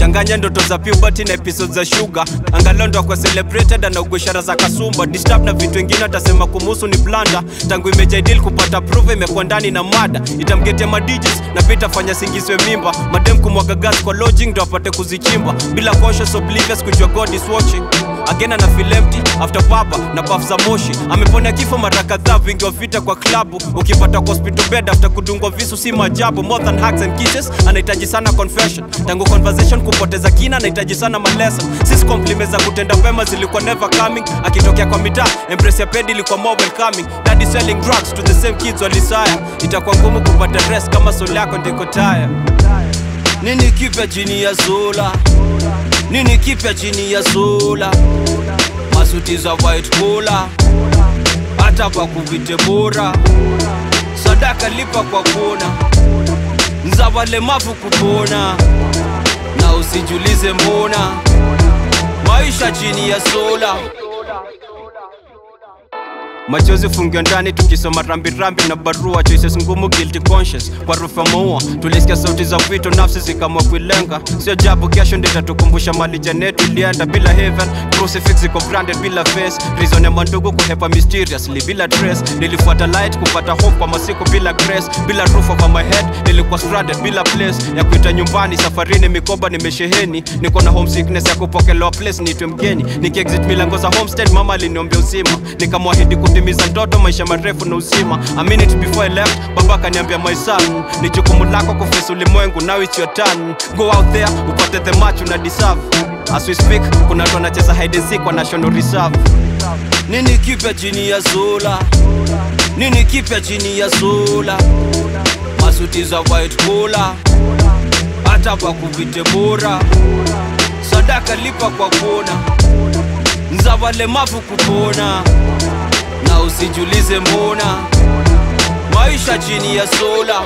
changanya ndoto za puberty na episodes za sugar. Angalondo kwa celebrated na ugweshara za kasumba. Disturb na vitu wengine atasema kumuhusu ni blanda. Tangu imejai deal kupata prove imekuwa ndani na mada. Itamgetea madigits na pita fanya singizwe mimba. Madem kumwaga gas kwa lodging ndo apate kuzichimba. Bila conscious oblivious kujua God is watching. Again ana feel empty after baba na puff za moshi. Amepona kifo mara kadhaa vingi wa vita kwa klabu. Ukipata kwa hospital bed after kudungwa visu si majabu. More than hugs and kisses anahitaji sana confession. Tangu conversation kupoteza kina anahitaji sana malesa. Sis compliments za kutenda pema zilikuwa never coming. Akitokea kwa mitaa embrace ya pedi ilikuwa more welcoming. Daddy selling drugs to the same kids walisaya. Itakuwa ngumu kupata rest kama soul yako ndiko taya. Nini kipya chini ya Zola? Nini kipya chini ya Zola? Masuti za white collar, hata kwa kuvite bora. Sadaka lipa kwa kona, nza walemavu kupona. Na usijulize mbona maisha chini ya Zola. Machozi fungiwa ndani tukisoma rambi na barua. Choices ngumu guilty conscious kwa rufa maua. Tulisikia sauti za wito nafsi zikamwa kuilenga. Sio jabu kesho ndeta tukumbusha mali janetu ilienda bila heaven. Crucifix iko branded bila face. Reason ya mandugu kuhepa mysteriously bila trace. Nilifuata light kupata hope kwa masiku bila grace. Bila roof over my head nilikuwa stranded bila place ya kuita nyumbani. Safarini mikoba nimesheheni. Niko na homesickness ya kupokelewa place niitwe mgeni. Nikiexit milango za homestead mama aliniombea uzima. Nikamwahidi kutimiza ndoto maisha marefu na uzima. A minute before I left baba kaniambia my son, ni jukumu lako kuface ulimwengu, now it's your turn. Go out there upate the match una deserve. As we speak kuna watu wanacheza hide and seek kwa national reserve. Nini kipya chini ya Zola? Nini kipya chini ya Zola? Masuti za white collar, hata kwa kuvite bora. Sadaka lipa kwa kona, nza walemavu kupona. Na usijulize mbona maisha chini ya Zola.